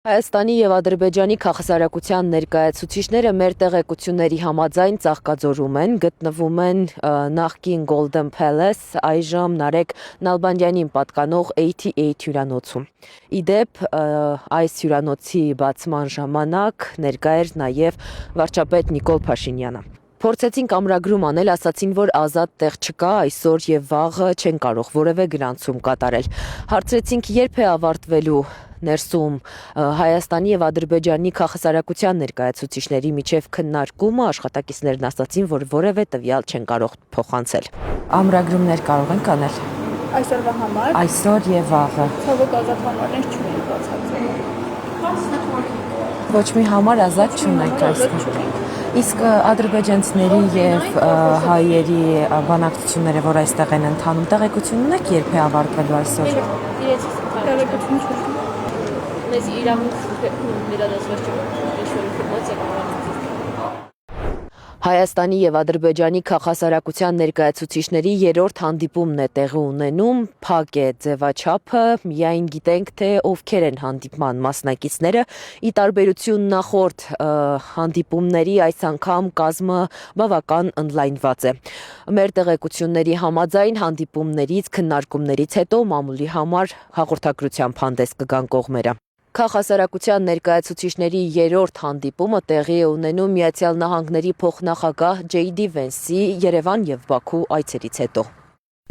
Հայաստանի և Ադրբեջանի քաղաքասարակության ներկայացուցիչները մեր տեղեկությունների համաձայն Ծաղկաձորում են, գտնվում են նախկին Golden Palace, այժմ Նարեկ Նալբանդյանին պատկանող 88 հյուրանոցում։ Իդեպ, այս հյուրանոցի բացման ժամանակ ներկա էր նաև վարչապետ Նիկոլ Փաշինյանը։ Փորձեցինք ամրագրում անել, ասացին, որ ազատ տեղ չկա, այսօր և վաղը չեն կարող որևէ գրանցում կատարել։ Հարցրեցինք, երբ է ավարտվելու ներսում Հայաստանի և Ադրբեջանի քաղաքասարակության ներկայացուցիչների միջև քննարկումը, աշխատակիցներն ասացին, որ որևէ տվյալ չեն կարող փոխանցել։ Ամրագրումներ կարող ենք անել։ Այսօրվա համար։ Այսօր և վաղը։ Ցավոք ազատ համարներ չունենք բացարձակ։ Ոչ մի համար ազատ չունենք այստեղ։ Իսկ ադրբեջանցիների և հայերի բանակցությունները, որ այստեղ են ընթանում, տեղեկություն ունեք, երբ է ավարտվելու այսօր։ Իրենց տեղեկություն չունենք։ Մեզ իրավունք վերադասված չկա, ինչ-որ ինֆորմացիա կարող։ Հայաստանի և Ադրբեջանի քաղաքասարակության ներկայացուցիչների երրորդ հանդիպումն է տեղի ունենում, փակ է ձևաչափը, միայն գիտենք, թե ովքեր են հանդիպման մասնակիցները, ի տարբերություն նախորդ հանդիպումների այս անգամ կազմը բավական ընդլայնված է։ Մեր տեղեկությունների համաձայն հանդիպումներից, քննարկումներից հետո մամուլի համար հաղորդագրությամբ հանդես կգան կողմերը։ Քաղաքասարակության ներկայացուցիչների երրորդ հանդիպումը տեղի է ունենում Միացյալ Նահանգների փոխնախագահ Ջեյ Դի Վենսի Երևան և Բաքու այցերից հետո։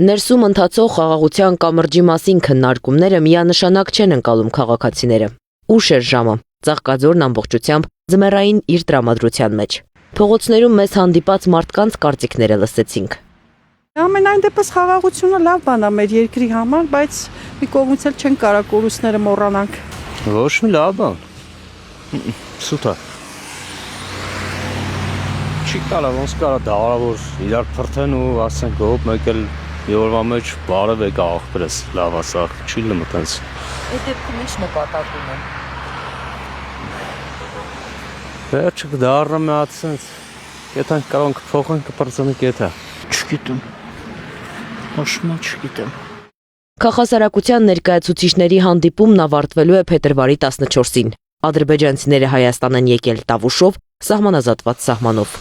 Ներսում ընթացող խաղաղության կամրջի մասին քննարկումները միանշանակ չեն ընկալում քաղաքացիները։ Ուշ էր ժամը, Ծաղկաձորն ամբողջությամբ ձմեռային իր տրամադրության մեջ։ Փողոցներում մեզ հանդիպած մարդկանց կարծիքները լսեցինք։ Ամենայն դեպս խաղաղությունը լավ բան է մեր երկրի համար, բայց մի կողմից էլ չեն կարող կորուստները մոռանանք։ Ոչ մի լավ բան։ Սուտ է։ Չի կարող, ոնց կարա դարավոր իրար փրթեն ու ասենք հոп մեկ էլ երևա մեջ բարև եկա աղբերս, լավ ասա, չի լմտ այնց։ Այդ դեպքում ինչ նպատակ ունեն։ Վերջը կդառնա մի հատ սենց, եթե կարող կփոխենք, կպրծենք եթե։ Չգիտեմ։ Հաշմա չգիտեմ։ Քաղաքասարակության ներկայացուցիչների հանդիպումն ավարտվելու է փետրվարի 14-ին։ Ադրբեջանցիները Հայաստան են եկել Տավուշով, սահմանազատված սահմանով։